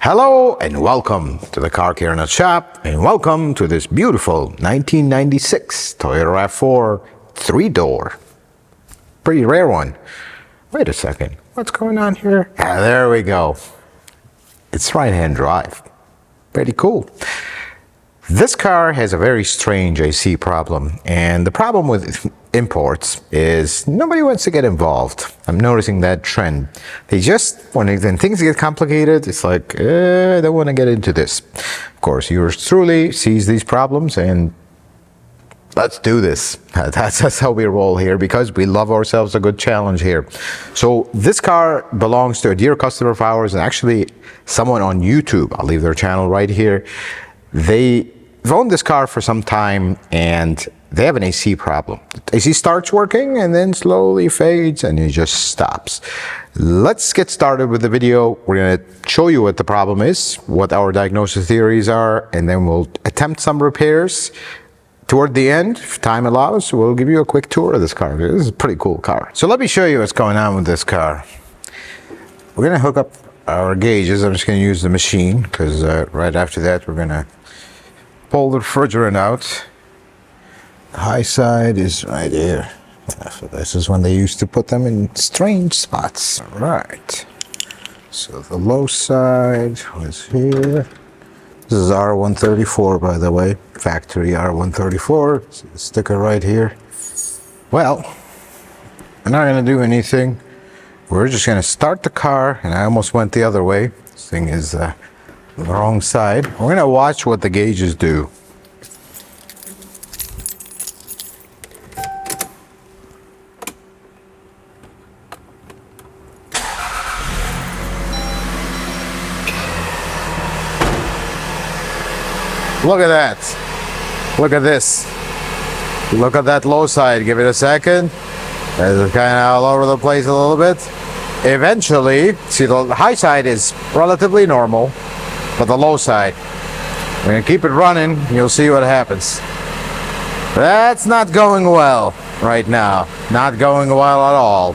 Hello and welcome to the Car Care Nut Shop, and welcome to this beautiful 1996 Toyota RAV4 3-door. Pretty rare one. Wait a second, what's going on here? Ah, there we go. It's right-hand drive. Pretty cool. This car has a very strange AC problem, and the problem with imports is nobody wants to get involved. I'm noticing that trend. They just, when things get complicated, it's like, I don't want to get into this. Of course, yours truly sees these problems and let's do this. That's how we roll here, because we love ourselves a good challenge here. So this car belongs to a dear customer of ours, and actually someone on YouTube. I'll leave their channel right here. They've owned this car for some time and they have an AC problem. The AC starts working and then slowly fades and it just stops. Let's get started with the video. We're going to show you what the problem is, what our diagnosis theories are, and then we'll attempt some repairs. Toward the end, if time allows, we'll give you a quick tour of this car. This is a pretty cool car. So let me show you what's going on with this car. We're going to hook up our gauges. I'm just going to use the machine because right after that we're going to pull the refrigerant out. The high side is right here. So this is when they used to put them in strange spots. All right. So the low side was here. This is R134, by the way. Factory R134. See the sticker right here. Well, we're not going to do anything. We're just going to start the car, and I almost went the other way. This thing is the wrong side. We're going to watch what the gauges do. Look at that. Look at this. Look at that low side. Give it a second. It's kind of all over the place a little bit. Eventually, see, the high side is relatively normal, but the low side, we're going to keep it running. You'll see what happens. That's not going well right now. Not going well at all.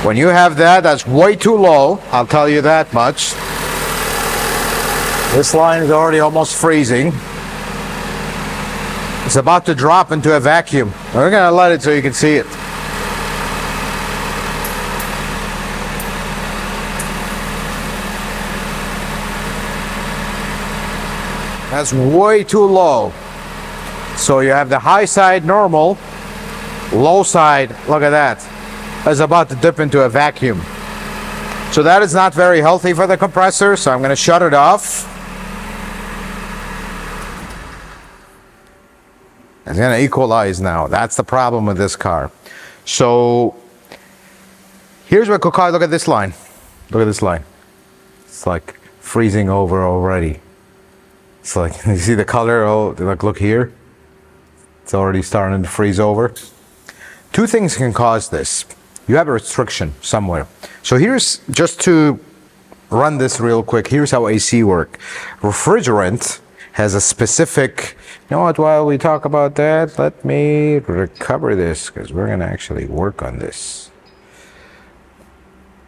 When you have that, that's way too low. I'll tell you that much. This line is already almost freezing. It's about to drop into a vacuum. We're going to let it so you can see it. That's way too low. So you have the high side normal, low side, look at that, is about to dip into a vacuum. So that is not very healthy for the compressor, so I'm going to shut it off. It's going to equalize now. That's the problem with this car. So here's what could cause. Look at this line. Look at this line. It's like freezing over already. It's like, you see the color? Oh, look here. It's already starting to freeze over. Two things can cause this. You have a restriction somewhere. So here's, just to run this real quick, here's how AC work. Refrigerant has a specific, you know what, while we talk about that, let me recover this because we're going to actually work on this.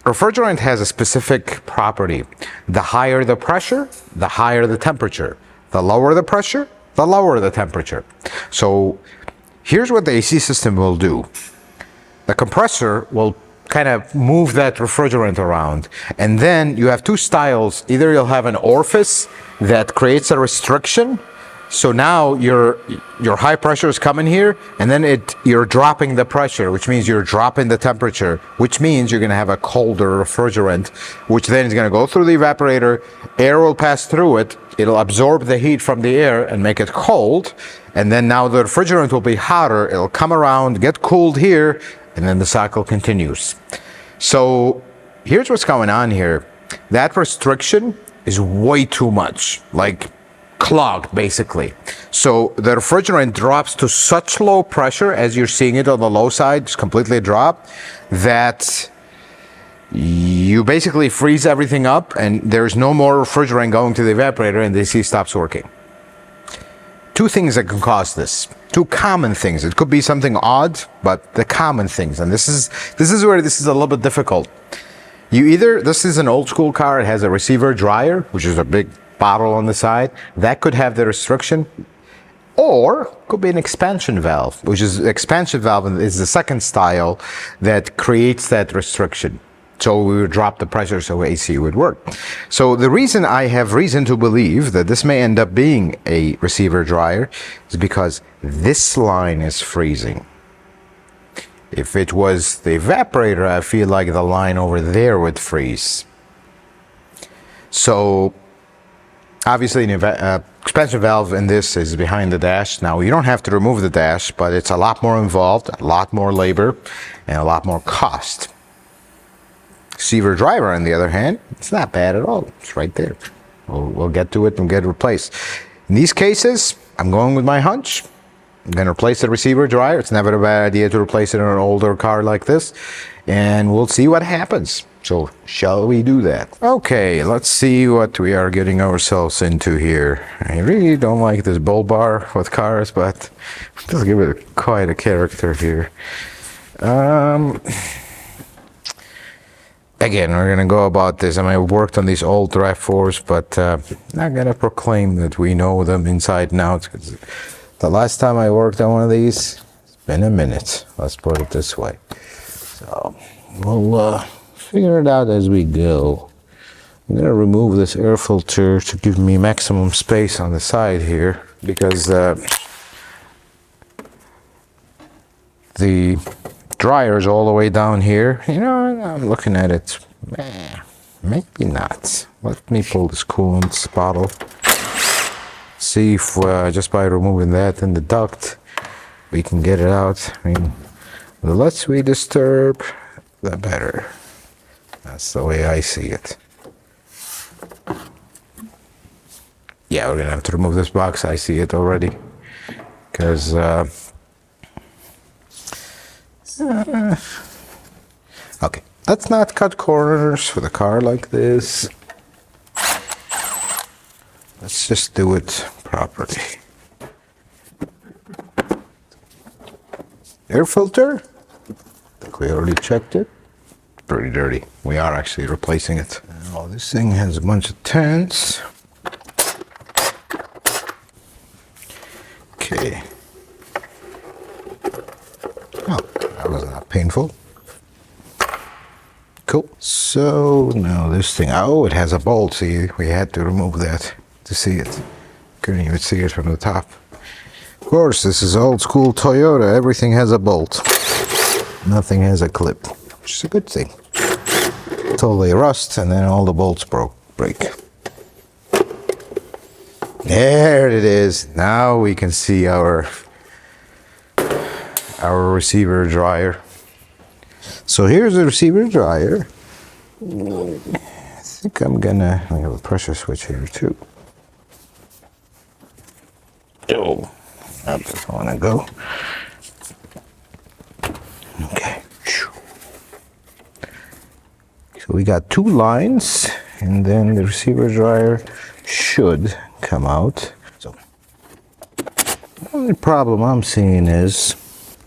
Refrigerant has a specific property. The higher the pressure, the higher the temperature. The lower the pressure, the lower the temperature. So here's what the AC system will do. The compressor will kind of move that refrigerant around, and then you have two styles. Either you'll have an orifice that creates a restriction, so now your high pressure is coming here, and then you're dropping the pressure, which means you're dropping the temperature, which means you're going to have a colder refrigerant, which then is going to go through the evaporator. Air will pass through it. It'll absorb the heat from the air and make it cold, and then now the refrigerant will be hotter. It'll come around, get cooled here, and then the cycle continues. So here's what's going on here. That restriction is way too much, like clogged basically. So the refrigerant drops to such low pressure, as you're seeing it on the low side, just completely drop, that you basically freeze everything up and there's no more refrigerant going to the evaporator and the AC stops working. Two things that can cause this. Two common things. It could be something odd, but the common things, and this is where this is a little bit difficult. This is an old school car, it has a receiver dryer, which is a big bottle on the side. That could have the restriction. Or could be an expansion valve, which is expansion valve is the second style that creates that restriction. So we would drop the pressure so AC would work. So the reason I have reason to believe that this may end up being a receiver dryer is because this line is freezing. If it was the evaporator, I feel like the line over there would freeze. So obviously an expansion valve in this is behind the dash. Now you don't have to remove the dash, but it's a lot more involved, a lot more labor, and a lot more cost. Receiver driver, on the other hand, it's not bad at all. It's right there. We'll get to it and get it replaced. In these cases, I'm going with my hunch. I'm going to replace the receiver dryer. It's never a bad idea to replace it in an older car like this. And we'll see what happens. So, shall we do that? Okay, let's see what we are getting ourselves into here. I really don't like this bull bar with cars, but let's give it quite a character here. Again, we're going to go about this. I mean, I've worked on these old RAV4s, but not going to proclaim that we know them inside and out. Because the last time I worked on one of these, it's been a minute. Let's put it this way. So, we'll figure it out as we go. I'm going to remove this air filter to give me maximum space on the side here. Because the dryer is all the way down here. You know, I'm looking at it. Maybe not. Let me pull this coolant bottle. See if just by removing that in the duct, we can get it out. I mean, the less we disturb, the better. That's the way I see it. Yeah, we're gonna have to remove this box. I see it already. Because okay, let's not cut corners with a car like this. Let's just do it properly. Air filter, I think we already checked it. Pretty dirty. We are actually replacing it. Oh, this thing has a bunch of tents. Okay. Oh, that was not painful. Cool. So now this thing, oh, it has a bolt. See, we had to remove that to see it. Couldn't even see it from the top. Of course, this is old school Toyota. Everything has a bolt. Nothing has a clip, which is a good thing. Until they rust and then all the bolts break. There it is. Now we can see our receiver dryer. So here's the receiver dryer. I think I have a pressure switch here too. Oh, I just want to go. Okay. So we got two lines, and then the receiver dryer should come out. So the only problem I'm seeing is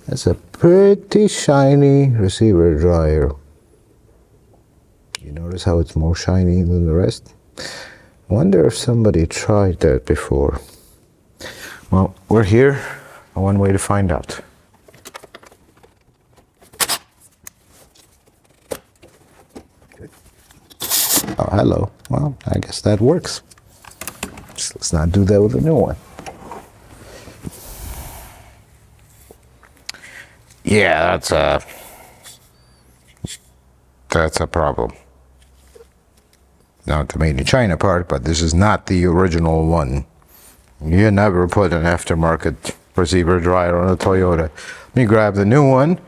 it's a pretty shiny receiver dryer. You notice how it's more shiny than the rest? I wonder if somebody tried that before. Well, we're here. One way to find out. Oh, hello. Well, I guess that works. So let's not do that with a new one. Yeah, that's a problem. Not the made in China part, but this is not the original one. You never put an aftermarket receiver dryer on a Toyota. Let me grab the new one,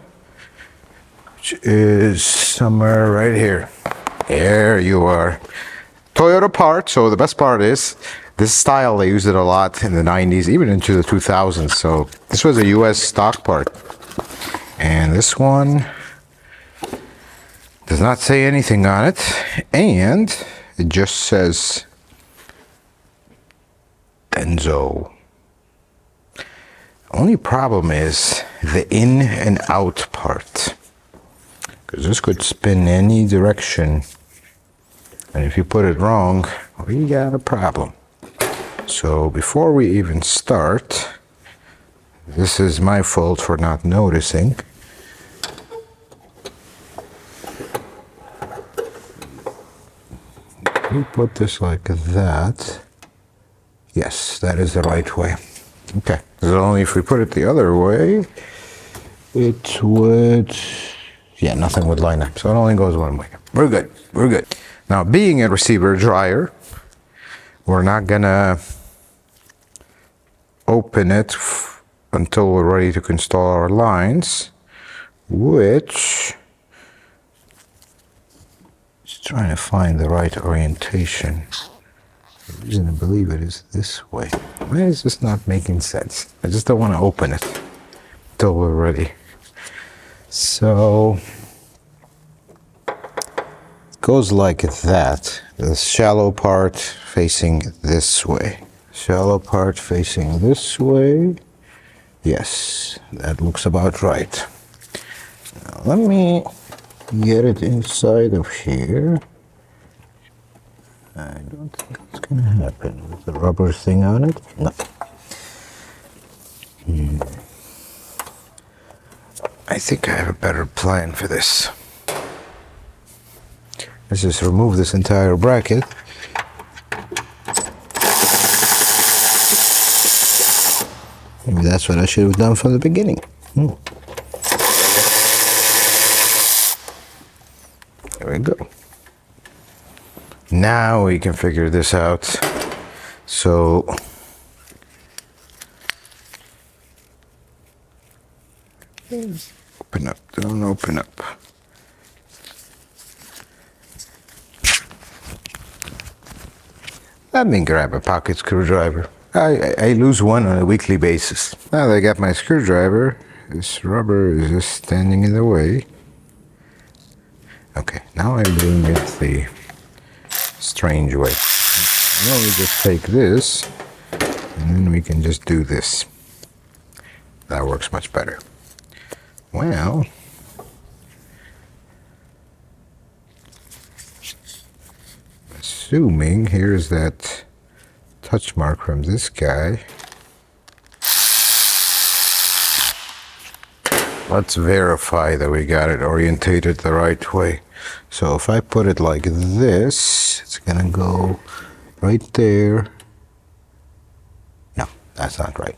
which is somewhere right here. There you are. Toyota part. So the best part is this style, they used it a lot in the 90s, even into the 2000s. So this was a US stock part. And this one does not say anything on it. And it just says Denso. Only problem is the in and out part. because this could spin any direction. And if you put it wrong, we got a problem. So before we even start, this is my fault for not noticing. We put this like that. Yes, that is the right way. Okay, so only if we put it the other way, it would, yeah, nothing would line up. So it only goes one way. We're good, we're good. Now, being a receiver dryer, we're not gonna open it until we're ready to install our lines, which is trying to find the right orientation. The reason I believe it is this way. Why is this not making sense? I just don't want to open it until we're ready. So it goes like that. The shallow part facing this way. Shallow part facing this way. Yes, that looks about right. Now let me get it inside of here. I don't think it's gonna happen with the rubber thing on it. No. I think I have a better plan for this. Let's just remove this entire bracket. Maybe that's what I should have done from the beginning. There we go. Now we can figure this out. So open up, don't open up. Let me grab a pocket screwdriver. I lose one on a weekly basis. Now that I got my screwdriver, this rubber is just standing in the way. Okay, now I'm doing it the strange way. Now we just take this, and then we can just do this. That works much better. Well, assuming here's that touch mark from this guy. Let's verify that we got it orientated the right way. So if I put it like this, it's gonna go right there. No, that's not right.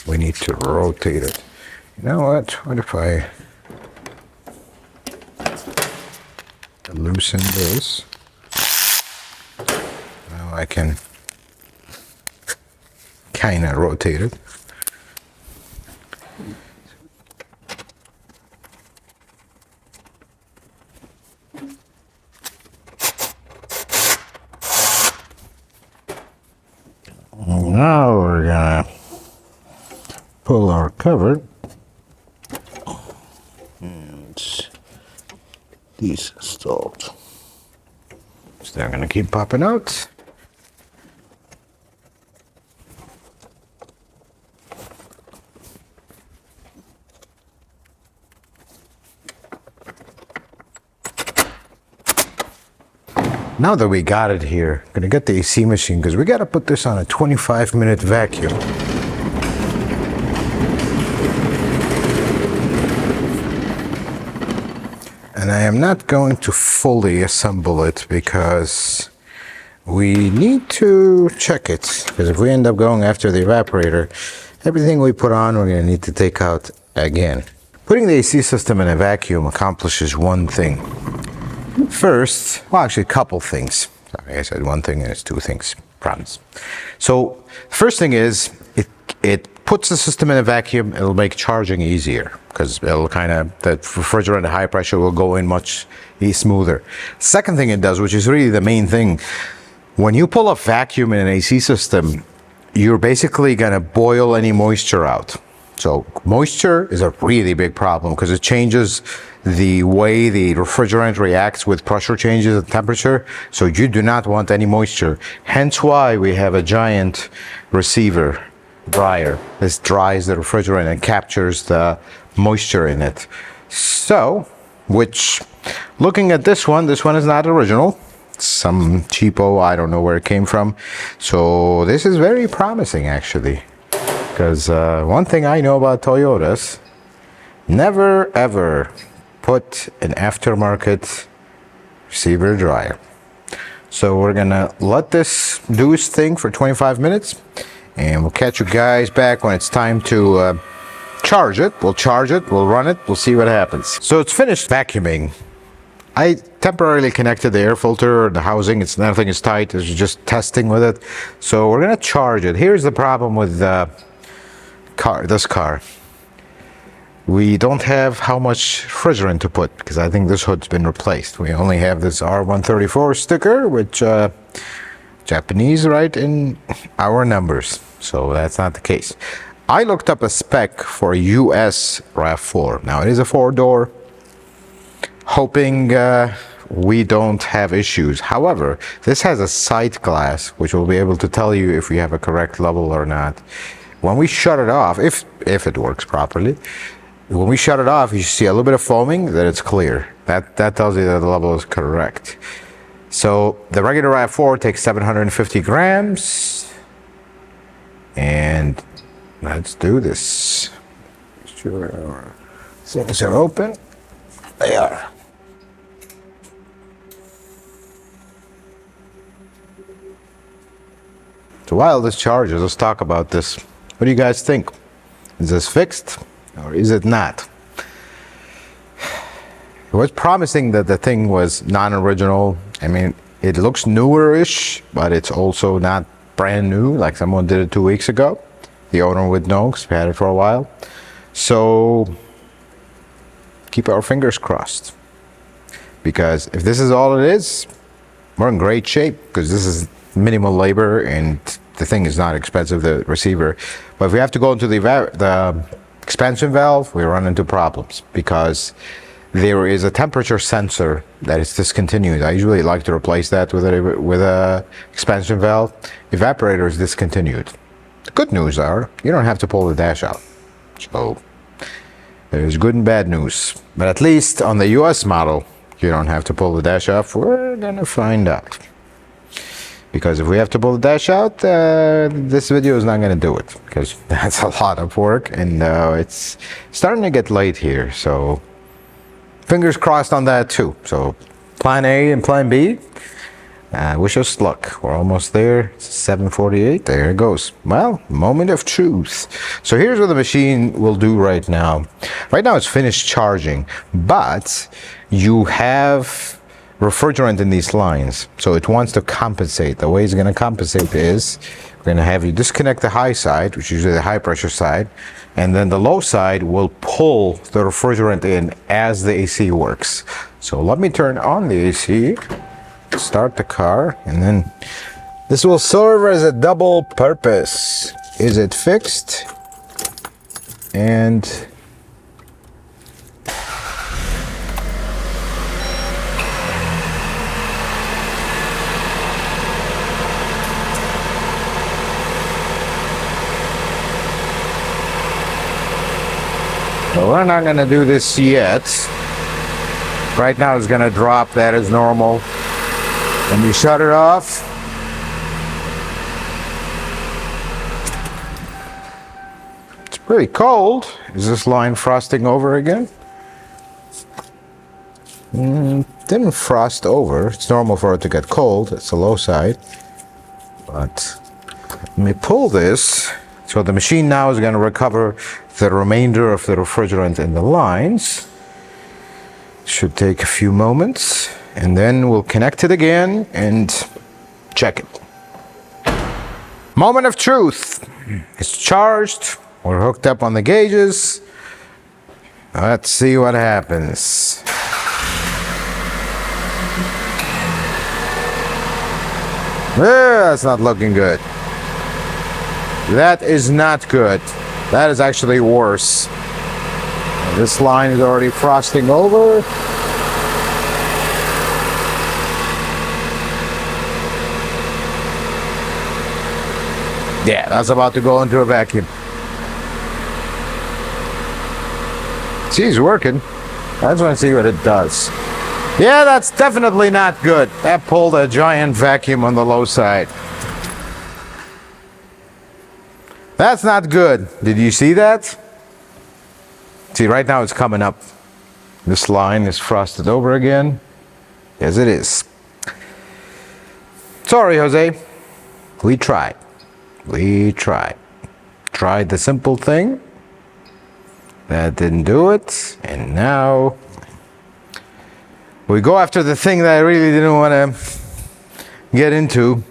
We need to rotate it. You know what? What if I loosen this? Now I can kind of rotate it. Now we're gonna pull our cover and these installed. So they're gonna keep popping out. Now that we got it here, I'm gonna get the AC machine because we gotta put this on a 25-minute vacuum. And I am not going to fully assemble it because we need to check it. Because if we end up going after the evaporator, everything we put on, we're gonna need to take out again. Putting the AC system in a vacuum accomplishes one thing. First, well, actually a couple things. Sorry, I said one thing and it's two things. Promise. So, first thing is, it puts the system in a vacuum. It'll make charging easier because it'll the refrigerant at high pressure will go in much smoother. Second thing it does, which is really the main thing, when you pull a vacuum in an AC system, you're basically gonna boil any moisture out. So moisture is a really big problem because it changes the way the refrigerant reacts with pressure changes and temperature. So you do not want any moisture. Hence why we have a giant receiver dryer. This dries the refrigerant and captures the moisture in it. So which, looking at this one is not original. Some cheapo, I don't know where it came from. So this is very promising, actually, because one thing I know about Toyotas, never ever put an aftermarket receiver dryer. So we're gonna let this do its thing for 25 minutes, and we'll catch you guys back when it's time to charge it. We'll charge it, we'll run it, we'll see what happens. So it's finished vacuuming. I temporarily connected the air filter, the housing, nothing is tight, it's just testing with it. So we're gonna charge it. Here's the problem with this car. We don't have how much refrigerant to put, because I think this hood's been replaced. We only have this R134 sticker, which Japanese write in our numbers, so that's not the case. I looked up a spec for a US RAV4. Now it is a 4-door, hoping we don't have issues. However, this has a sight glass, which will be able to tell you if we have a correct level or not. When we shut it off, if it works properly, when we shut it off, you see a little bit of foaming, that it's clear. That tells you that the level is correct. So the regular RAV4 takes 750 grams. And let's do this. Sure. Things are open. They are. So while this charges, let's talk about this. What do you guys think? Is this fixed or is it not? It was promising that the thing was non-original. I mean, it looks newer-ish, but it's also not brand new, like someone did it 2 weeks ago. The owner would know, because we had it for a while. So keep our fingers crossed, because if this is all it is, we're in great shape, because this is minimal labor and the thing is not expensive, the receiver. But if we have to go into the expansion valve, we run into problems, because there is a temperature sensor that is discontinued. I usually like to replace that with a expansion valve. Evaporator is discontinued. The good news are you don't have to pull the dash out. So there's good and bad news. But at least on the US model, you don't have to pull the dash off. We're gonna find out. Because if we have to pull the dash out, this video is not gonna do it, because that's a lot of work, and it's starting to get late here. So fingers crossed on that too. So plan A and plan B. Wish us luck. We're almost there. It's 7:48. There it goes. Well, moment of truth. So here's what the machine will do right now. Right now it's finished charging, but you have refrigerant in these lines. So it wants to compensate. The way it's going to compensate is we're going to have you disconnect the high side, which is usually the high pressure side, and then the low side will pull the refrigerant in as the AC works. So let me turn on the AC, start the car, and then this will serve as a double purpose. Is it fixed? And so we're not going to do this yet. Right now it's going to drop. That is normal. When you shut it off, it's pretty cold. Is this line frosting over again? Didn't frost over. It's normal for it to get cold. It's the low side. But let me pull this. So the machine now is going to recover the remainder of the refrigerant in the lines. Should take a few moments, and then we'll connect it again and check it. Moment of truth. It's charged. We're hooked up on the gauges. Let's see what happens. That's not looking good. That is not good. That is actually worse. This line is already frosting over. Yeah, that's about to go into a vacuum. See, it's working. I just want to see what it does. Yeah, that's definitely not good. That pulled a giant vacuum on the low side. That's not good. Did you see that? See, right now it's coming up. This line is frosted over again. Yes, it is. Sorry, Jose. We tried. We tried. Tried the simple thing. That didn't do it. And now we go after the thing that I really didn't want to get into.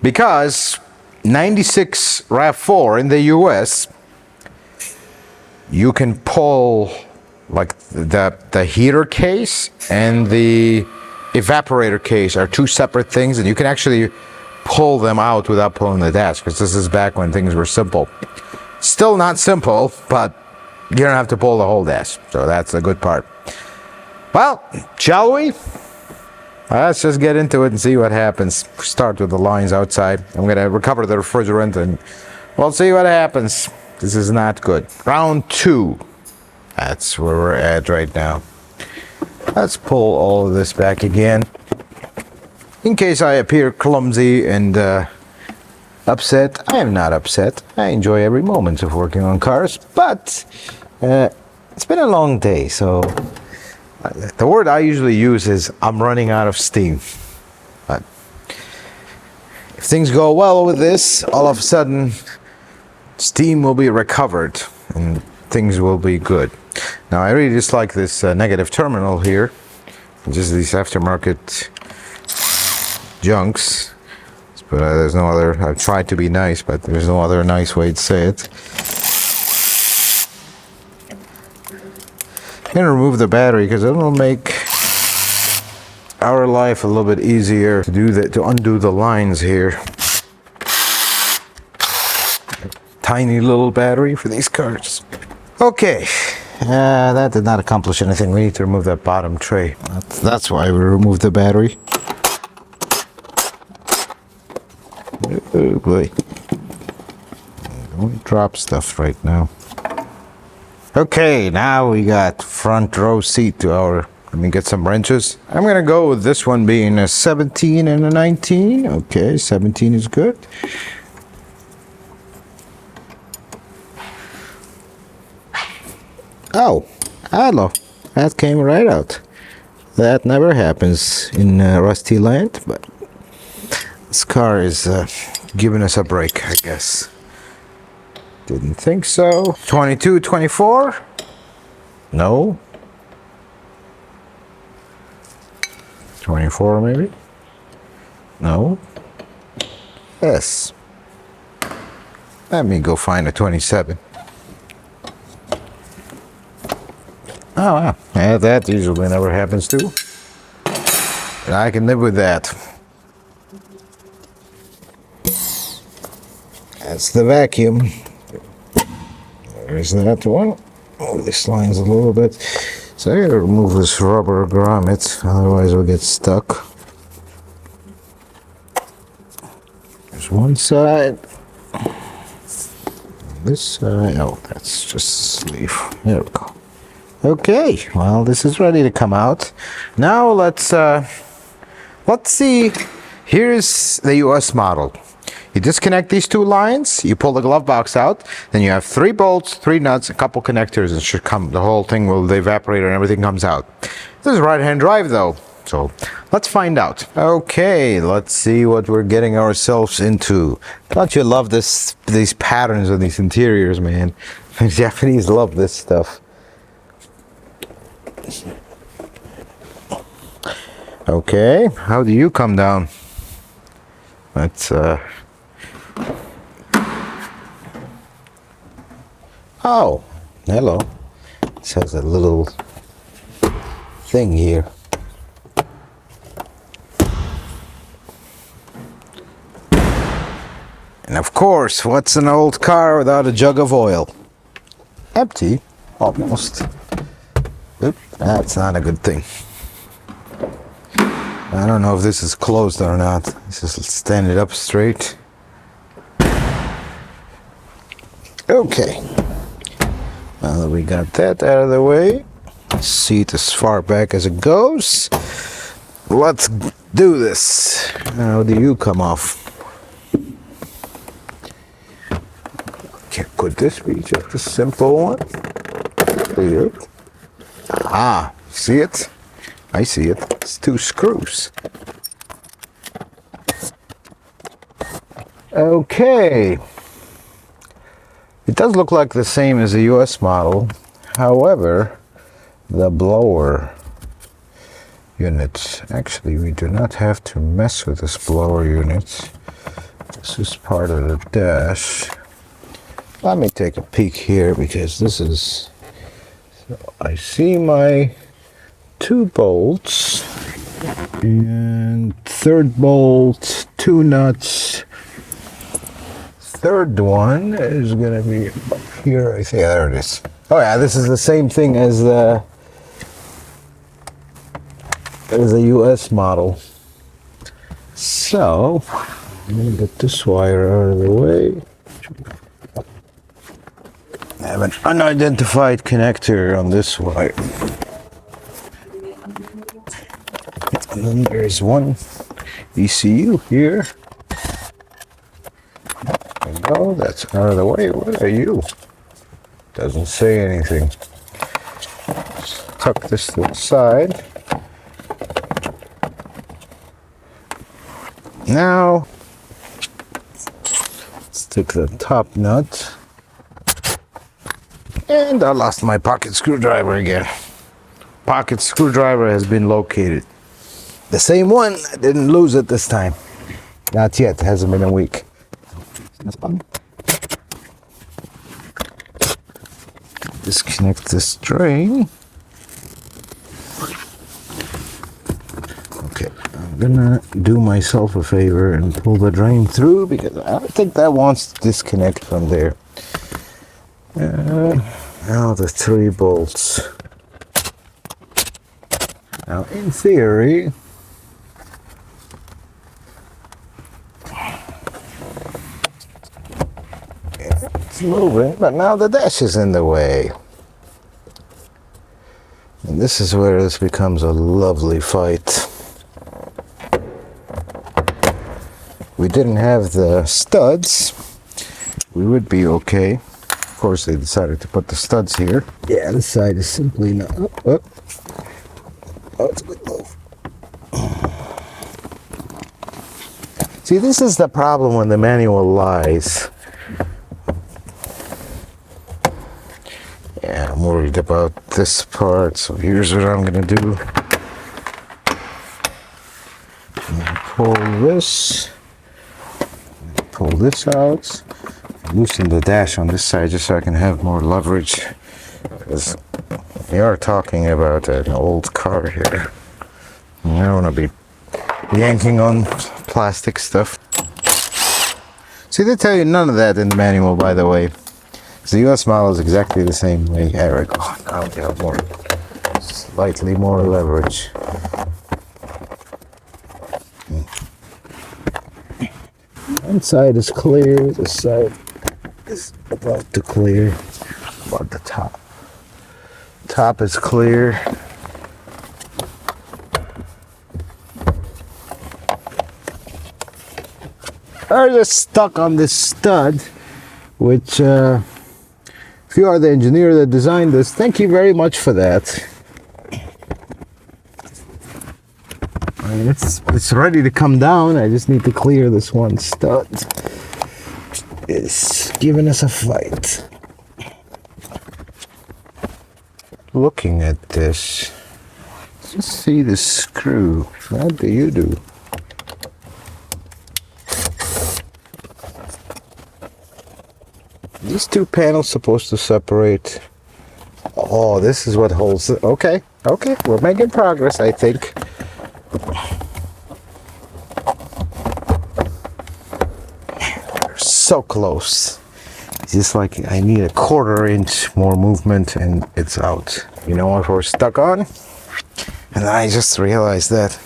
Because 96 RAV4 in the US, you can pull like the heater case and the evaporator case are two separate things, and you can actually pull them out without pulling the dash, because this is back when things were simple. Still not simple, but you don't have to pull the whole dash, so that's the good part. Well, shall we? Let's just get into it and see what happens. Start with the lines outside. I'm gonna recover the refrigerant and we'll see what happens. This is not good. Round 2. That's where we're at right now. Let's pull all of this back again. In case I appear clumsy and upset, I am not upset. I enjoy every moment of working on cars, but it's been a long day, so the word I usually use is I'm running out of steam. But if things go well with this, all of a sudden steam will be recovered and things will be good. Now I really dislike this negative terminal here. Just these aftermarket junks. But there's no other, I've tried to be nice, but there's no other nice way to say it. I'm gonna remove the battery because it'll make our life a little bit easier to do that, to undo the lines here. Tiny little battery for these cars. Okay, that did not accomplish anything. We need to remove that bottom tray. That's why we removed the battery. Oh boy. Don't drop stuff right now. Okay, now we got front row seat to our, let me get some wrenches. I'm gonna go with this one being a 17 and a 19. Okay, 17 is good. Oh, hello. That came right out. That never happens in Rusty Land, but this car is giving us a break, I guess. Didn't think so. 22, 24? No. 24 maybe? No. Yes. Let me go find a 27. Oh, wow. Yeah, that usually never happens too. But I can live with that. That's the vacuum. There's that one. Oh, this line's a little bit. So I gotta remove this rubber grommet, otherwise we'll get stuck. There's one side. This side. Oh, that's just a sleeve. There we go. Okay, well, this is ready to come out. Now let's see. Here's the US model. You disconnect these two lines, you pull the glove box out, then you have 3 bolts, 3 nuts, a couple connectors, and it should come, the whole thing will, the evaporator and everything comes out. This is right-hand drive though, so let's find out. Okay, let's see what we're getting ourselves into. Don't you love this, these patterns of these interiors, man? The Japanese love this stuff. Okay, how do you come down? Let's oh, hello. This has a little thing here. And of course, what's an old car without a jug of oil? Empty, almost. Oop, that's not a good thing. I don't know if this is closed or not. Let's just stand it up straight. Okay. Now that we got that out of the way, Seat as far back as it goes. Let's do this. How do you come off? Could this be just a simple one? Here. Ah, see it? I see it. It's 2 screws. Okay. It does look like the same as the US model. However, the blower unit, actually we do not have to mess with this blower unit. This is part of the dash. Let me take a peek here because this is, so I see my 2 bolts and 3rd bolt, 2 nuts. 3rd one is gonna be up here. I think there it is. Oh yeah, this is the same thing as the US model. So I'm gonna get this wire out of the way. I have an unidentified connector on this wire. And then there's one ECU here. There we go, that's out of the way. What are you? Doesn't say anything. Tuck this to the side. Now, stick the top nut. And I lost my pocket screwdriver again. Pocket screwdriver has been located. The same one, I didn't lose it this time. Not yet, hasn't been a week. Disconnect this drain. Okay, I'm gonna do myself a favor and pull the drain through because I think that wants to disconnect from there. Now the 3 bolts. Now in theory, it's moving, but now the dash is in the way. And this is where this becomes a lovely fight. We didn't have the studs, we would be okay. Of course, they decided to put the studs here. Yeah, this side is simply not. Oh, it's a good move. See, this is the problem when the manual lies. Yeah, I'm worried about this part, so here's what I'm gonna do. I'm gonna pull this out. Loosen the dash on this side just so I can have more leverage, because we are talking about an old car here. I don't want to be yanking on plastic stuff. See, they tell you none of that in the manual, by the way. The US model is exactly the same way. There we go. Now we have more, slightly more leverage. One side is clear, this side is about to clear. About the top. Top is clear. I'm just stuck on this stud, which if you are the engineer that designed this, thank you very much for that. I mean, it's ready to come down. I just need to clear this one stud. It's giving us a fight. Looking at this, let's see the screw. What do you do? These 2 panels supposed to separate. Oh, this is what holds it. Okay, we're making progress, I think. We're so close. It's just like I need a 1/4 inch more movement and it's out. You know what we're stuck on? And I just realized that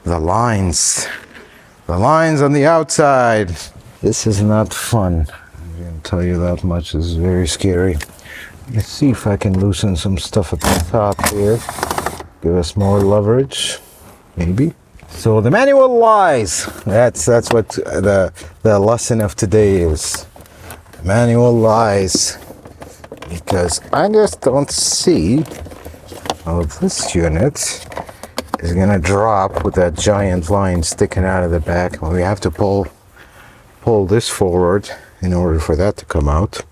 the lines on the outside. This is not fun. I'm gonna tell you that much. This is very scary. Let's see if I can loosen some stuff at the top here. Give us more leverage, maybe. So the manual lies. That's what the lesson of today is. Manual lies. Because I just don't see how this unit is gonna drop with that giant line sticking out of the back. Well, we have to pull this forward in order for that to come out.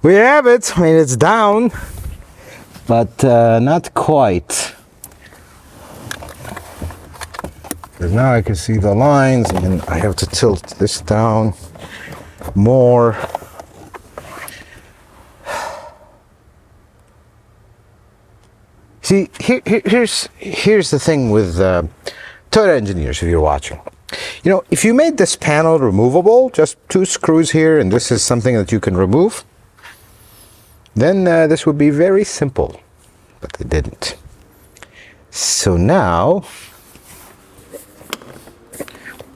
We have it. I mean, it's down, but not quite. Because now I can see the lines, and I have to tilt this down more. See, here's the thing with Toyota engineers, if you're watching. You know, if you made this panel removable, just 2 screws here, and this is something that you can remove, then this would be very simple. But they didn't. So now,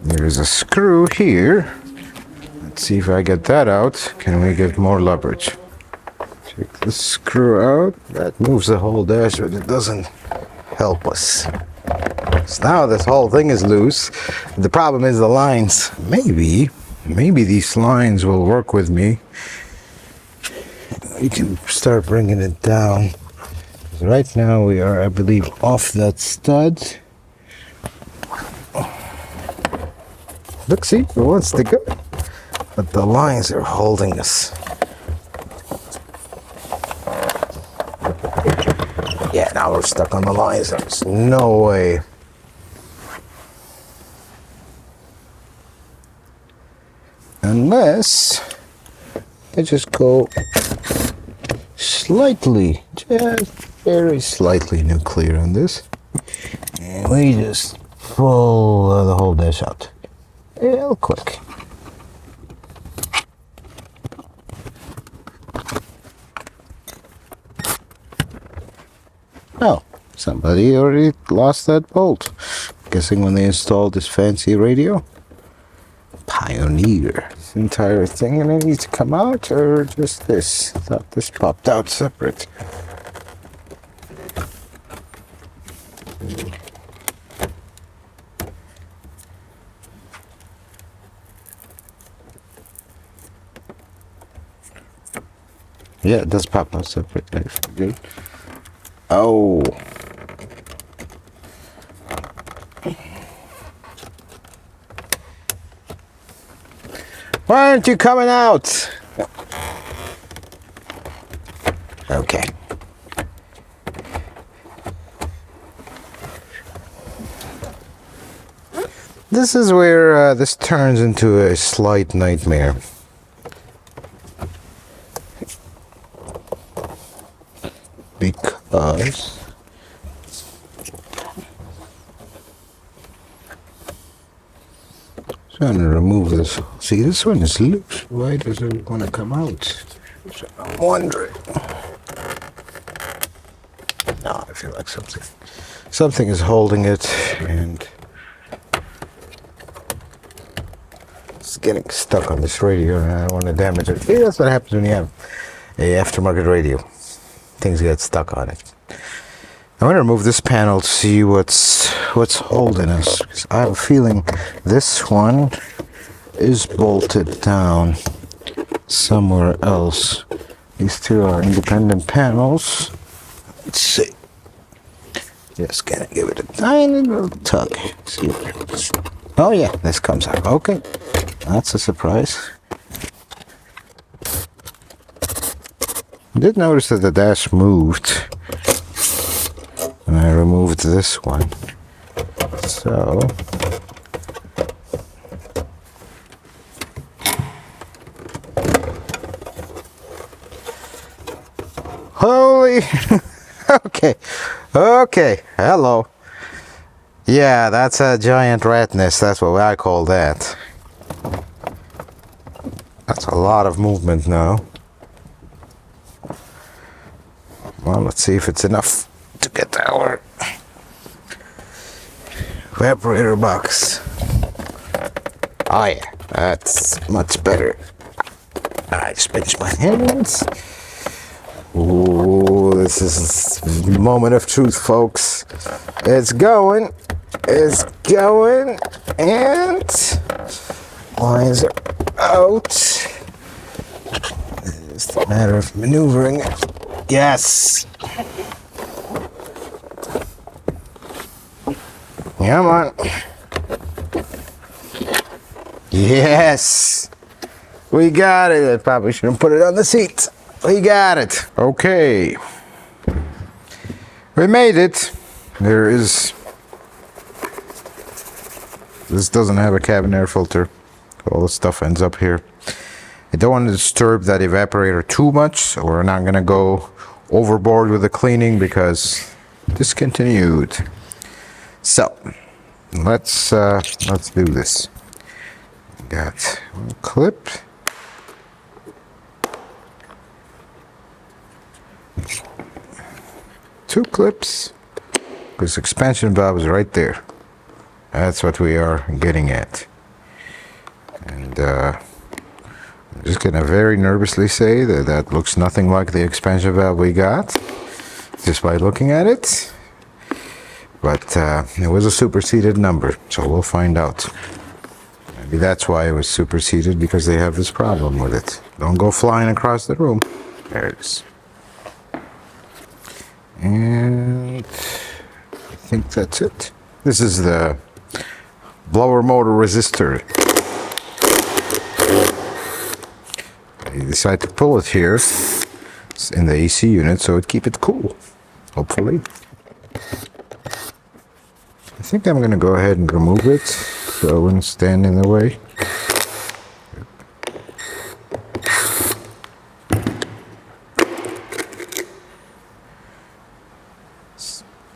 there's a screw here. Let's see if I get that out. Can we get more leverage? Take this screw out. That moves the whole dash, but it doesn't help us. So now this whole thing is loose. The problem is the lines. Maybe these lines will work with me. We can start bringing it down. Right now we are, I believe, off that stud. Look, see, it wants to go. But the lines are holding us. Yeah, now we're stuck on the lines. There's no way. Unless I just go slightly, just very slightly nuclear on this. And we just pull the whole dash out. Real quick. Oh, somebody already lost that bolt. Guessing when they installed this fancy radio. Pioneer. This entire thing gonna need to come out, or just this? Thought this popped out separate. Yeah, it does pop out separate. Good. Oh. Why aren't you coming out? Okay. This is where this turns into a slight nightmare. Because trying to remove this. See, this one is loose. Why does it want to come out? So I'm wondering. No, I feel like something is holding it, and it's getting stuck on this radio, and I don't want to damage it. See, that's what happens when you have a aftermarket radio. Things get stuck on it. I'm going to remove this panel to see what's holding us, because I have a feeling this one is bolted down somewhere else. These two are independent panels. Let's see. Just gonna give it a tiny little tug. See what happens. Oh yeah, this comes out. Okay, that's a surprise. I did notice that the dash moved when I removed this one. So holy okay, hello. Yeah, that's a giant rat nest. That's what I call that. That's a lot of movement now. Well, let's see if it's enough to get our evaporator box. Oh yeah, that's much better. I just pinch my hands. Ooh, this is the moment of truth, folks. It's going, and lines are out. It's a matter of maneuvering it. Yes. Come on. Yes. We got it. I probably shouldn't put it on the seat. We got it. Okay. We made it. This doesn't have a cabin air filter. All the stuff ends up here. I don't want to disturb that evaporator too much, so we're not going to go overboard with the cleaning because discontinued. So, let's do this. Got one clip. Two clips. This expansion valve is right there. That's what we are getting at. And I'm just gonna very nervously say that that looks nothing like the expansion valve we got, just by looking at it. But it was a superseded number, so we'll find out. Maybe that's why it was superseded, because they have this problem with it. Don't go flying across the room. There it is. And I think that's it. This is the blower motor resistor. I decided to pull it here. It's in the AC unit, so it keep it cool, hopefully. I think I'm gonna go ahead and remove it so it wouldn't stand in the way.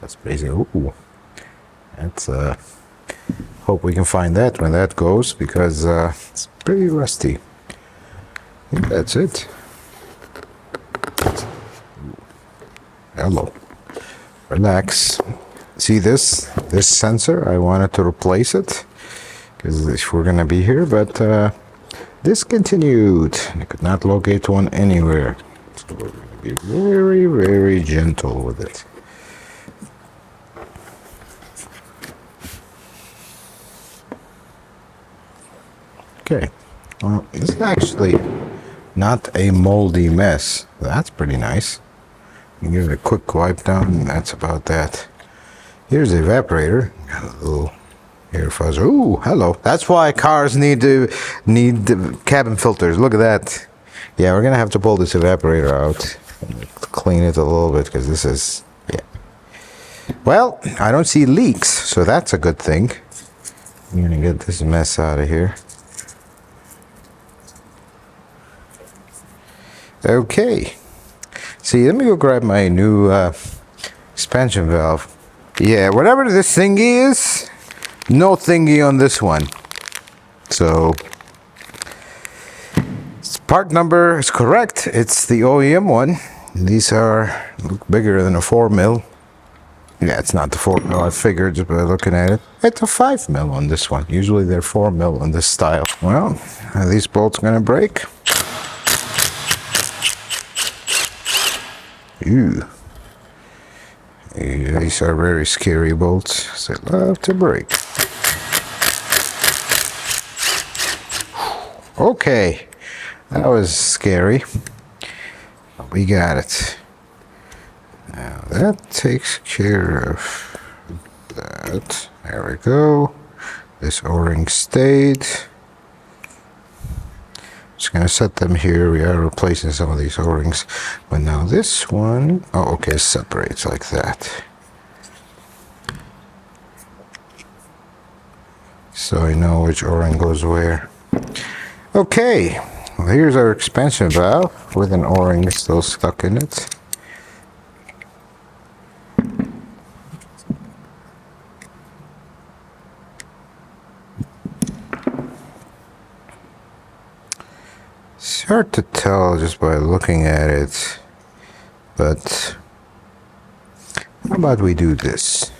That's basically, ooh, that's hope we can find that when that goes, because it's pretty rusty. I think that's it. Hello. Relax. See this sensor? I wanted to replace it because if we're gonna be here, but discontinued. I could not locate one anywhere. So we're gonna be very, very gentle with it. Okay. Well, this is actually not a moldy mess. That's pretty nice. You give it a quick wipe down, and that's about that. Here's the evaporator. Got a little air fuzz. Ooh, hello. That's why cars need the cabin filters. Look at that. Yeah, we're gonna have to pull this evaporator out and clean it a little bit, because this is, yeah. Well, I don't see leaks, so that's a good thing. I'm gonna get this mess out of here. Okay. See, let me go grab my new expansion valve. Yeah, whatever this thingy is, no thingy on this one. So, part number is correct. It's the OEM one. These look bigger than a 4mm. Yeah, it's not the 4mm, I figured just by looking at it. It's a 5mm on this one. Usually they're 4mm on this style. Well, are these bolts gonna break? Ew. These are very scary bolts. They love to break. Okay, that was scary. But we got it. Now that takes care of that. There we go. This O-ring stayed. Just gonna set them here. We are replacing some of these O-rings, but now this one, oh, okay, it separates like that. So I know which O-ring goes where. Okay, well, here's our expansion valve with an O-ring still stuck in it. It's hard to tell just by looking at it, but how about we do this?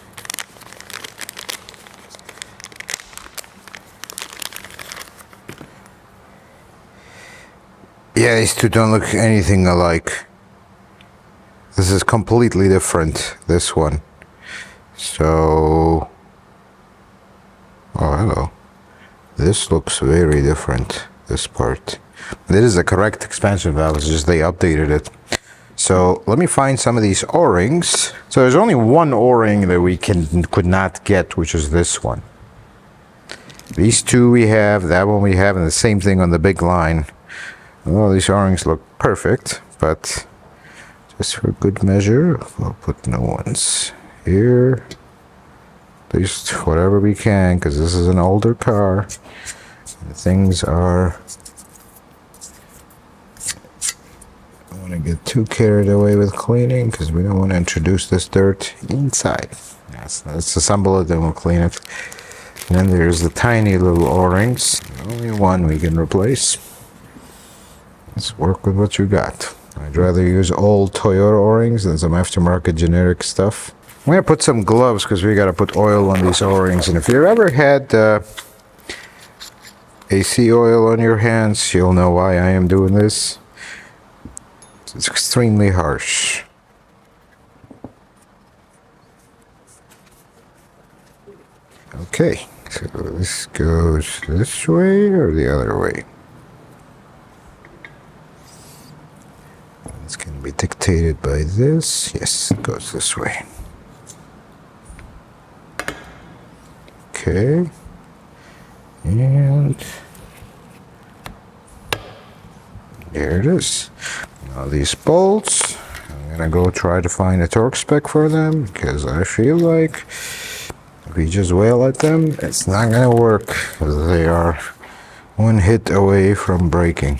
Yeah, these two don't look anything alike. This is completely different, this one. So, oh, hello. This looks very different, this part. This is the correct expansion valve, it's just they updated it. So let me find some of these O-rings. So there's only one O-ring that we could not get, which is this one. These two we have, that one we have, and the same thing on the big line. Well, these O-rings look perfect, but just for good measure, we'll put new ones here. At least whatever we can, because this is an older car. And things are... I don't want to get too carried away with cleaning, because we don't want to introduce this dirt inside. Yes, let's assemble it, then we'll clean it. And then there's the tiny little O-rings. Only one we can replace. Let's work with what you got. I'd rather use old Toyota O-rings than some aftermarket generic stuff. I'm going to put some gloves because we got to put oil on these O-rings. And if you've ever had AC oil on your hands, you'll know why I am doing this. It's extremely harsh. Okay. So this goes this way or the other way? It's going to be dictated by this. Yes, it goes this way. Okay. And there it is. Now these bolts, I'm going to go try to find a torque spec for them because I feel like if we just wail at them, it's not going to work because they are one hit away from breaking.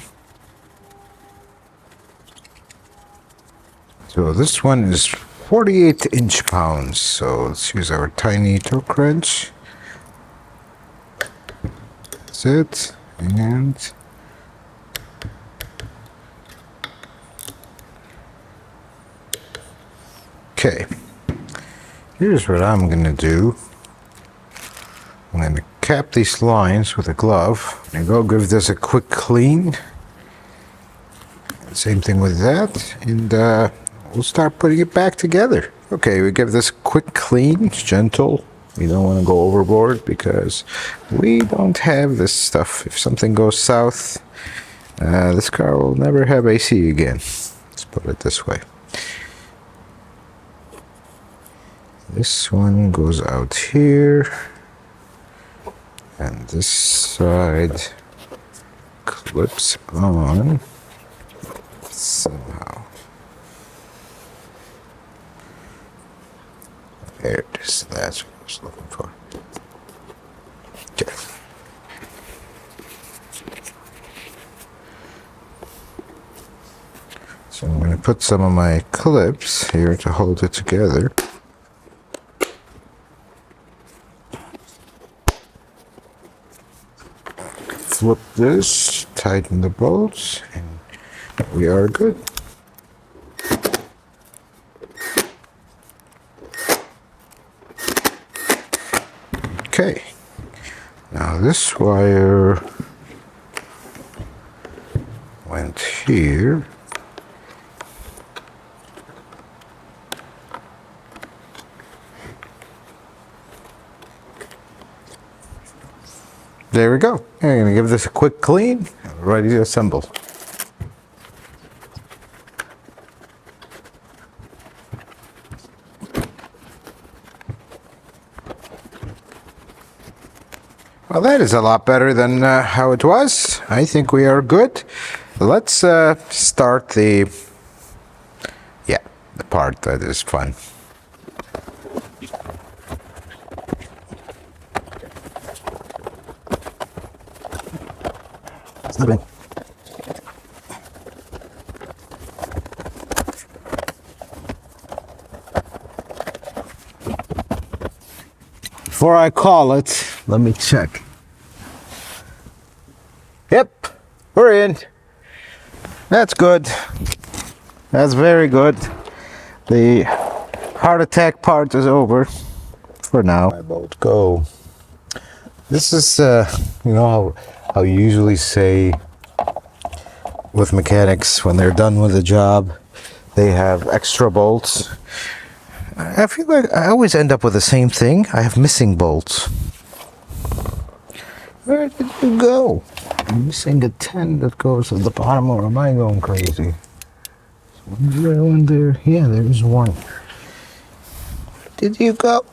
So this one is 48 inch-pounds. So let's use our tiny torque wrench. That's it. And okay. Here's what I'm going to do. I'm going to cap these lines with a glove and go give this a quick clean. Same thing with that, and we'll start putting it back together. Okay, we give this a quick clean. It's gentle. We don't want to go overboard because we don't have this stuff. If something goes south, this car will never have AC again. Let's put it this way. This one goes out here, and this side clips on somehow. There it is. That's what I was looking for. Okay. So I'm going to put some of my clips here to hold it together. Flip this, tighten the bolts, and we are good. Okay, now this wire went here. There we go. I'm going to give this a quick clean. Ready to assemble. Well, that is a lot better than how it was. I think we are good. Let's start the part that is fun. Before I call it, let me check. Yep, we're in. That's good. That's very good. The heart attack part is over for now. My bolt go. This is, you know how you usually say with mechanics when they're done with a job, They have extra bolts. I feel like I always end up with the same thing. I have missing bolts. Where did you go? I'm missing a 10 that goes at the bottom, or am I going crazy? Is there one there? Yeah, there's one. Did you go?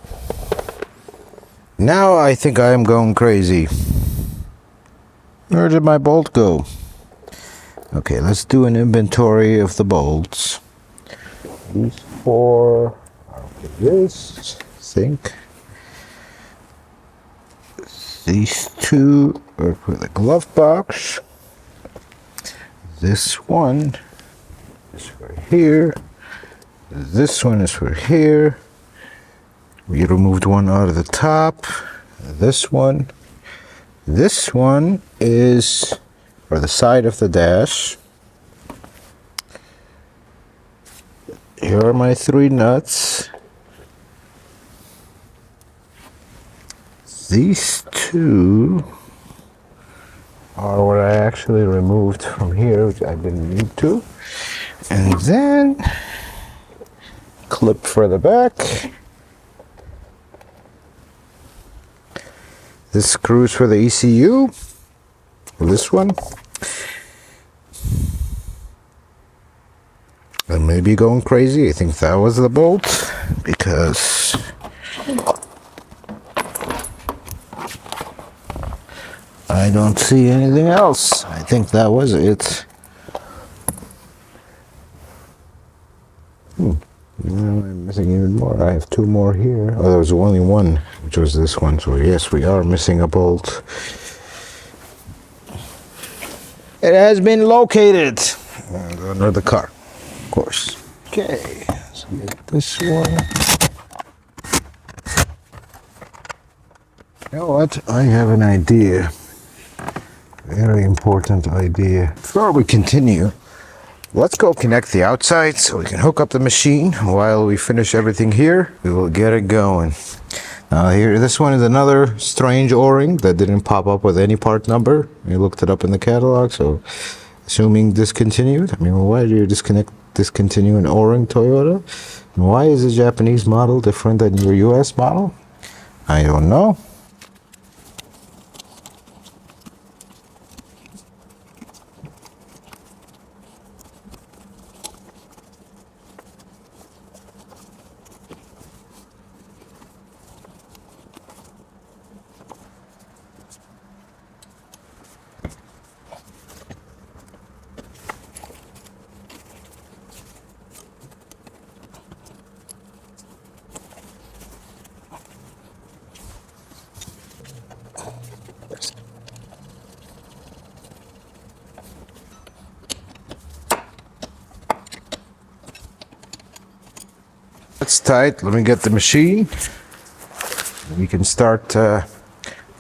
Now I think I am going crazy. Where did my bolt go? Okay, let's do an inventory of the bolts. These 4 are for this, I think. These 2 are for the glove box. This one is for here. This one is for here. We removed one out of the top. This one is for the side of the dash. Here are my 3 nuts. These 2 are what I actually removed from here, which I didn't need to. And then clip for the back. This screws for the ECU. This one. I may be going crazy. I think that was the bolt, because I don't see anything else. I think that was it. Now I'm missing even more. I have 2 more here. Oh, there was only one, which was this one. So yes, we are missing a bolt. It has been located under the car, of course. Okay, let's get this one. You know what? I have an idea. Very important idea. Before we continue, let's go connect the outside so we can hook up the machine. While we finish everything here, we will get it going. Now here, this one is another strange O-ring that didn't pop up with any part number. We looked it up in the catalog, so assuming discontinued. I mean, why do you discontinue an O-ring, Toyota? And why is the Japanese model different than your US model? I don't know. It's tight. Let me get the machine. We can start the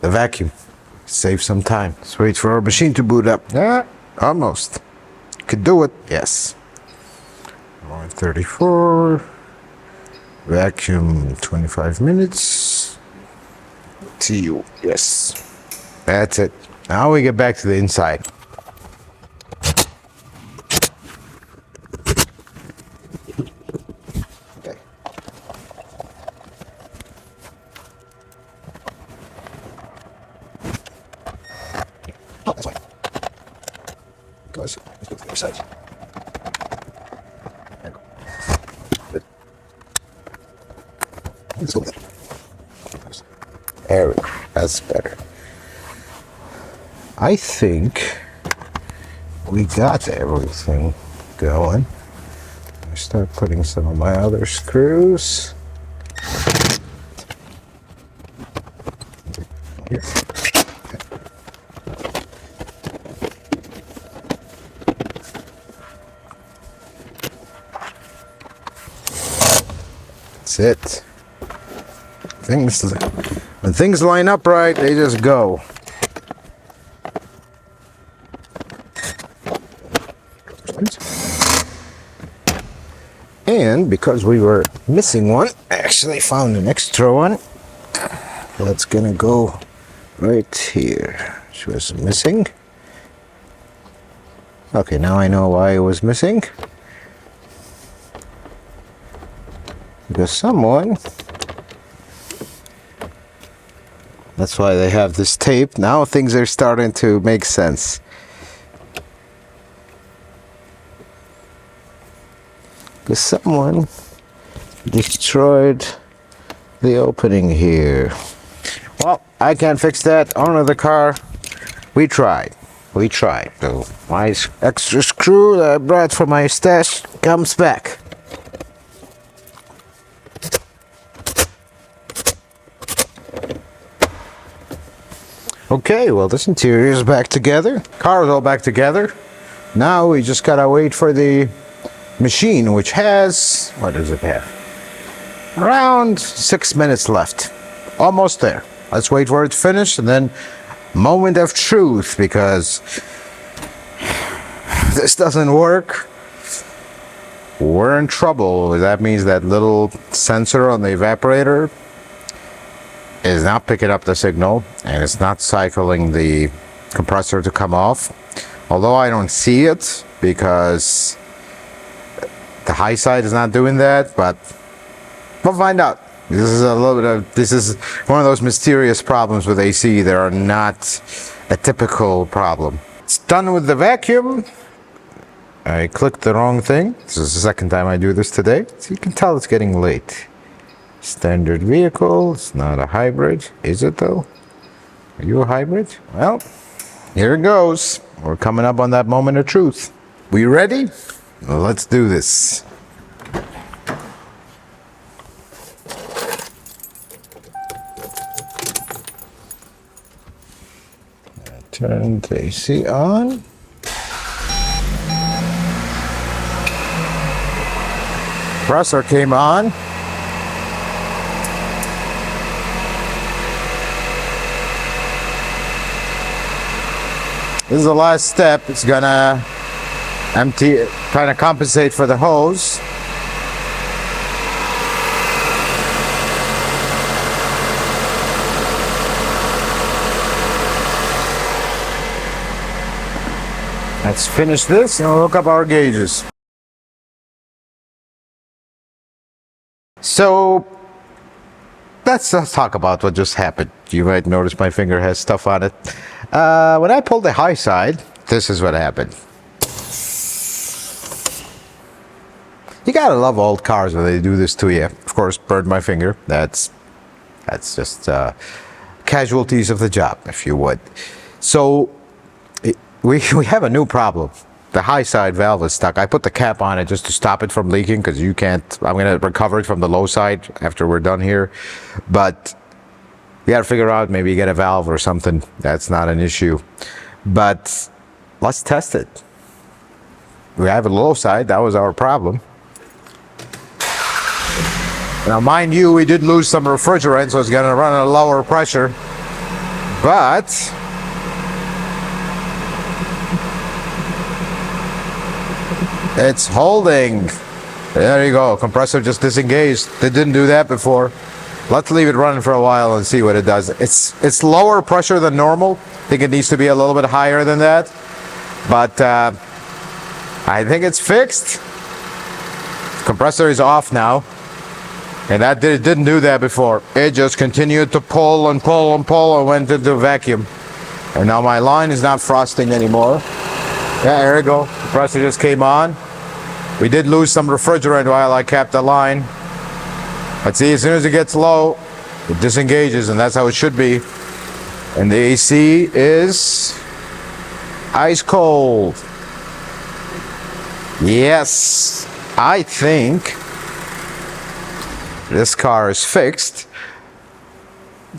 vacuum. Save some time. Let's wait for our machine to boot up. Yeah, almost. Could do it. Yes. 134. Vacuum 25 minutes. See you. Yes. That's it. Now we get back to the inside. Oh, that's fine. Guys, let's go to the other side. There you go. Good. Let's go with it. There we go. That's better. I think we got everything going. I start putting some of my other screws. Here. That's it. When things line up right, they just go. And because we were missing one, I actually found an extra one. That's gonna go right here. She was missing. Okay, now I know why it was missing. because someone, that's why they have this tape. Now things are starting to make sense. Because someone destroyed the opening here. Well, I can't fix that. Owner of the car, we tried. So my extra screw that I brought from my stash comes back. Okay, well, this interior is back together. Car is all back together. Now we just gotta wait for the machine, which has, what does it have? Around 6 minutes left. Almost there. Let's wait for it to finish, and then moment of truth, because if this doesn't work, we're in trouble. That means that little sensor on the evaporator is not picking up the signal, and it's not cycling the compressor to come off. Although I don't see it because the high side is not doing that, but we'll find out. This is one of those mysterious problems with AC. They are not a typical problem. It's done with the vacuum. I clicked the wrong thing. This is the second time I do this today, so you can tell it's getting late. Standard vehicle. It's not a hybrid, is it though? Are you a hybrid? Well, here it goes. We're coming up on that moment of truth. We ready? Let's do this. Turn the AC on. Compressor came on. This is the last step. It's gonna empty, trying to compensate for the hose. Let's finish this and we'll hook up our gauges. So let's talk about what just happened. You might notice my finger has stuff on it. When I pulled the high side, this is what happened. You gotta love old cars when they do this to you. Of course, burned my finger. That's just casualties of the job, if you would. So we have a new problem. The high side valve is stuck. I put the cap on it just to stop it from leaking, because you can't, I'm gonna recover it from the low side after we're done here. But you gotta figure out, maybe you get a valve or something. That's not an issue. But let's test it. We have a low side, that was our problem. Now mind you, we did lose some refrigerant, so it's gonna run at a lower pressure. But it's holding. There you go. Compressor just disengaged. They didn't do that before. Let's leave it running for a while and see what it does. It's lower pressure than normal. I think it needs to be a little bit higher than that. But I think it's fixed. Compressor is off now. And that didn't do that before. It just continued to pull and pull and pull and went into vacuum. And now my line is not frosting anymore. Yeah, there we go. Compressor just came on. We did lose some refrigerant while I kept the line. But see, as soon as it gets low, it disengages, and that's how it should be. And the AC is ice cold. Yes, I think this car is fixed.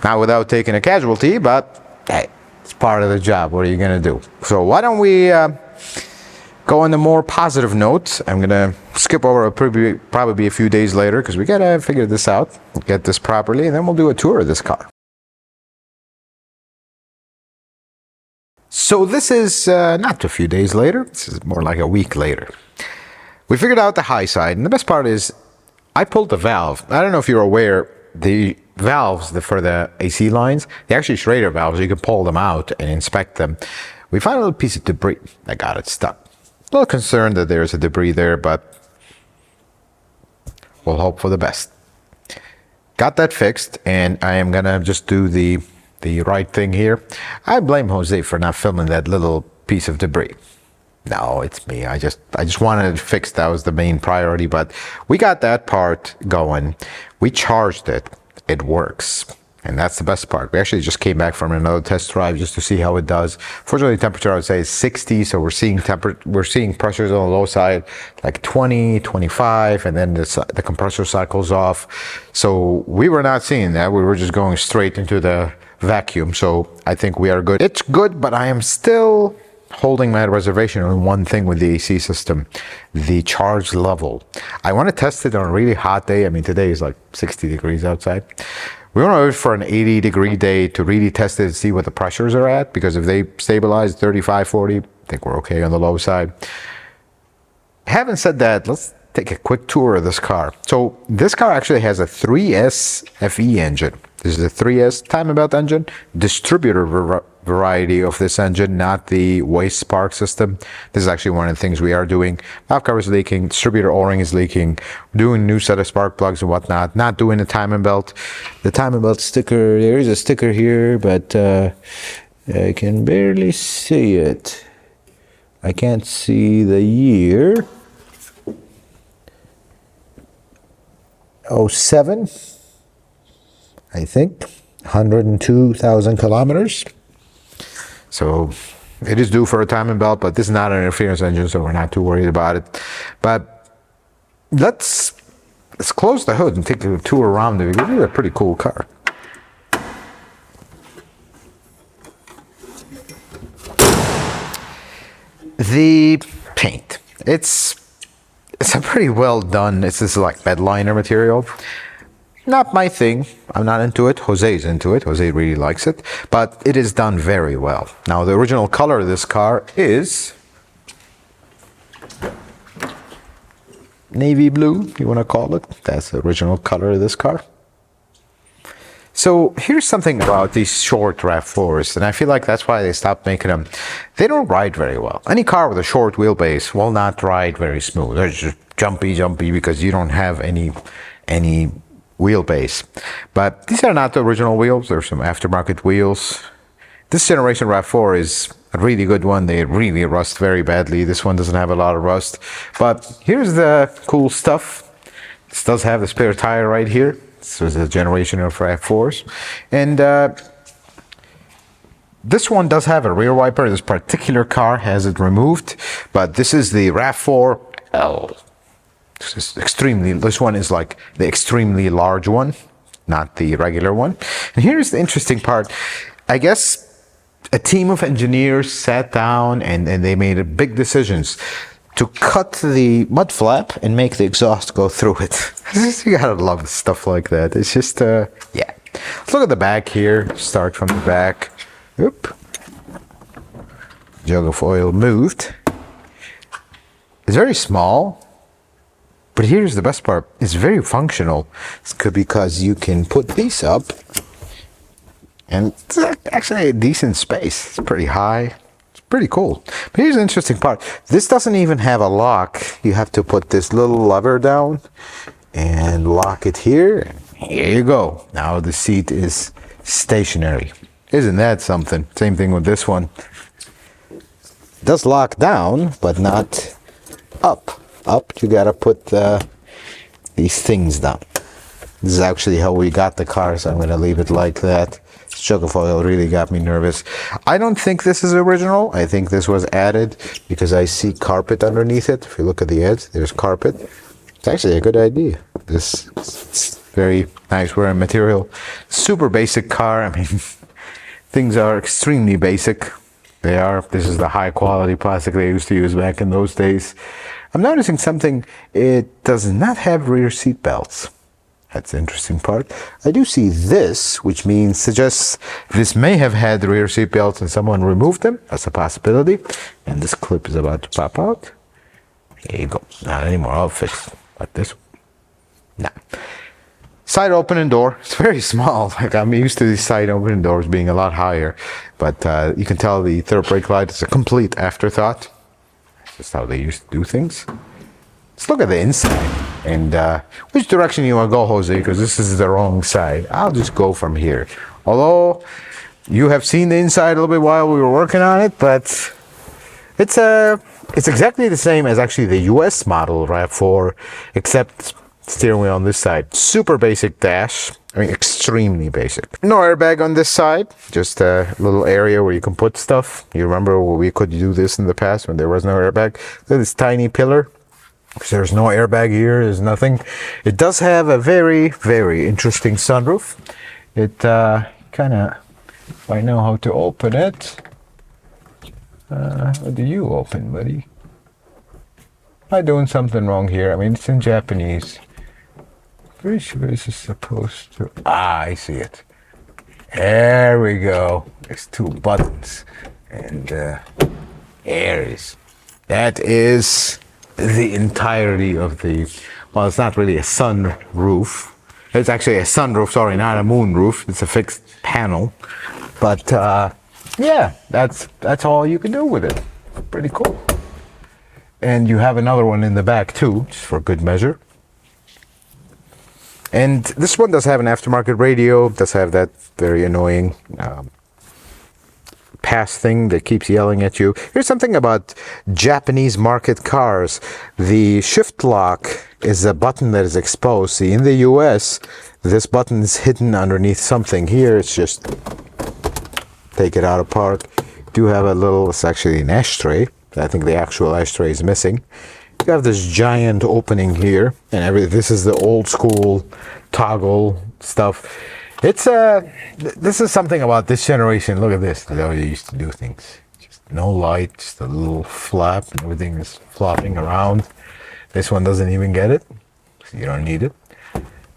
Not without taking a casualty, but hey, it's part of the job. What are you gonna do? So why don't we go on a more positive note. I'm gonna skip over, probably be a few days later, because we gotta figure this out, get this properly, and then we'll do a tour of this car. So this is not a few days later, this is more like a week later. We figured out the high side, and the best part is I pulled the valve. I don't know if you're aware, the valves for the AC lines, they're actually Schrader valves. You can pull them out and inspect them. We found a little piece of debris that got it stuck. A little concerned that there's a debris there, but we'll hope for the best. got that fixed, and I am gonna just do the right thing here. I blame Jose for not filming that little piece of debris. No, it's me. I just wanted it fixed. That was the main priority, but we got that part going. We charged it. It works. And that's the best part. We actually just came back from another test drive just to see how it does. Fortunately, temperature I would say is 60, so we're seeing pressures on the low side like 20, 25, and then the compressor cycles off. So we were not seeing that. We were just going straight into the vacuum. So I think we are good. It's good, but I am still holding my reservation on one thing with the AC system, the charge level. I want to test it on a really hot day. I mean, today is like 60 degrees outside. We want to wait for an 80-degree day to really test it and see what the pressures are at, because if they stabilize 35, 40, I think we're okay on the low side. Having said that, let's take a quick tour of this car. So this car actually has a 3S FE engine. This is a 3S timing belt engine, distributor variety of this engine, not the waste spark system. This is actually one of the things we are doing. Valve cover is leaking, distributor O-ring is leaking, doing a new set of spark plugs and whatnot, not doing the timing belt. The timing belt sticker, there is a sticker here, but I can barely see it. I can't see the year. 07, I think, 102,000 kilometers. So it is due for a timing belt, but this is not an interference engine, so we're not too worried about it. But let's close the hood and take a tour around it. This is a pretty cool car. The paint, it's a pretty well done. It's this like bed liner material. Not my thing. I'm not into it. Jose's into it. Jose really likes it, but it is done very well. Now, the original color of this car is navy blue, you want to call it. That's the original color of this car. So here's something about these short RAV4s, and I feel like that's why they stopped making them. They don't ride very well. Any car with a short wheelbase will not ride very smooth. They're just jumpy because you don't have any wheelbase. But these are not the original wheels. There's some aftermarket wheels. This generation RAV4 is a really good one. They really rust very badly. This one doesn't have a lot of rust. But here's the cool stuff. This does have the spare tire right here. This is a generation of RAV4s. And this one does have a rear wiper. This particular car has it removed. But this is the RAV4 L. This one is like the extremely large one, not the regular one. And here's the interesting part. I guess a team of engineers sat down and they made big decisions to cut the mud flap and make the exhaust go through it. You gotta love stuff like that. It's just, yeah. Let's look at the back here. Start from the back. Oop. Jug of oil moved. It's very small. But here's the best part. It's very functional. It's good because you can put these up, and it's actually a decent space. It's pretty high. It's pretty cool. But here's the interesting part. This doesn't even have a lock. You have to put this little lever down and lock it here. And here you go. Now the seat is stationary. Isn't that something? Same thing with this one. It does lock down, but not up. Up, you gotta put these things down. This is actually how we got the car, so I'm gonna leave it like that. This jug of oil really got me nervous. I don't think this is original. I think this was added because I see carpet underneath it. If you look at the edge, there's carpet. It's actually a good idea. This is very nice wearing material. Super basic car. I mean, things are extremely basic. They are. This is the high quality plastic they used to use back in those days. I'm noticing something. It does not have rear seat belts. That's the interesting part. I do see this, which suggests this may have had rear seat belts and someone removed them. That's a possibility. And this clip is about to pop out. There you go. Not anymore. I'll fix it. Like this. No. Side opening door. It's very small. Like I'm used to these side opening doors being a lot higher. But you can tell the third brake light is a complete afterthought. That's just how they used to do things. let's look at the inside. And which direction you want to go, Jose? Because this is the wrong side. I'll just go from here. Although you have seen the inside a little bit while we were working on it, but it's exactly the same as actually the US model RAV4, except steering wheel on this side. Super basic dash. I mean, extremely basic. No airbag on this side, just a little area where you can put stuff. You remember we could do this in the past when there was no airbag. Look at this tiny pillar. There's no airbag here, there's nothing. It does have a very, very interesting sunroof. It kind of, if I know how to open it. How do you open, buddy? Am I doing something wrong here? I mean, it's in Japanese. Pretty sure this is supposed to... Ah, I see it. There we go. There's two buttons. And there it is. That is the entirety of the... Well, it's not really a sunroof. It's actually a sunroof, sorry, not a moonroof. It's a fixed panel. But, yeah, that's all you can do with it. Pretty cool. And you have another one in the back, too, just for good measure. And this one does have an aftermarket radio, does have that very annoying pass thing that keeps yelling at you. Here's something about Japanese market cars. The shift lock is a button that is exposed. See, in the US, this button is hidden underneath something. Here, it's just take it out of park. Do have a little, it's actually an ashtray. I think the actual ashtray is missing. You have this giant opening here, and this is the old school toggle stuff. It's this is something about this generation. Look at this. That's how you used to do things. Just no light, just a little flap, and everything is flopping around. This one doesn't even get it, so you don't need it.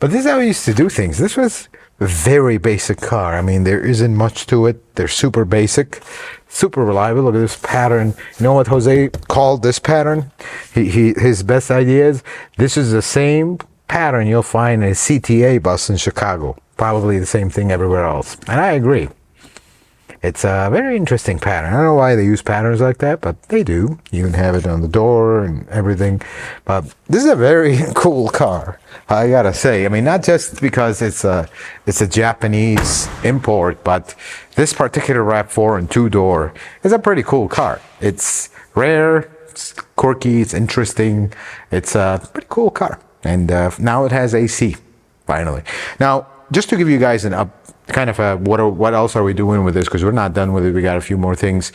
But this is how we used to do things. This was a very basic car. I mean, there isn't much to it. They're super basic, super reliable. Look at this pattern. You know what Jose called this pattern? His best idea is this is the same pattern you'll find in a CTA bus in Chicago. Probably the same thing everywhere else. And I agree. It's a very interesting pattern. I don't know why they use patterns like that, but they do. You can have it on the door and everything. But this is a very cool car, I gotta say. I mean, not just because it's a Japanese import, but this particular RAV4 and two-door is a pretty cool car. It's rare, it's quirky, it's interesting. It's a pretty cool car. And now it has AC, finally. Now, just to give you guys what else are we doing with this, because we're not done with it. We got a few more things.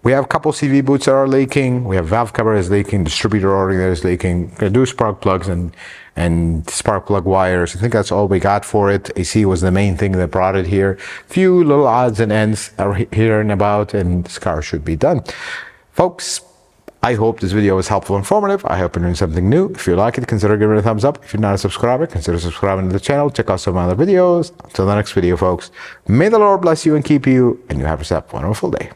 We have a couple CV boots that are leaking. We have valve cover that is leaking, distributor ordering that is leaking. We're gonna do spark plugs and spark plug wires. I think that's all we got for it. AC was the main thing that brought it here. Few little odds and ends are here and about, and this car should be done. Folks, I hope this video was helpful and informative. I hope you learned something new. If you like it, consider giving it a thumbs up. If you're not a subscriber, consider subscribing to the channel. Check out some other videos. Until the next video, folks, may the Lord bless you and keep you, and you have yourself a wonderful day.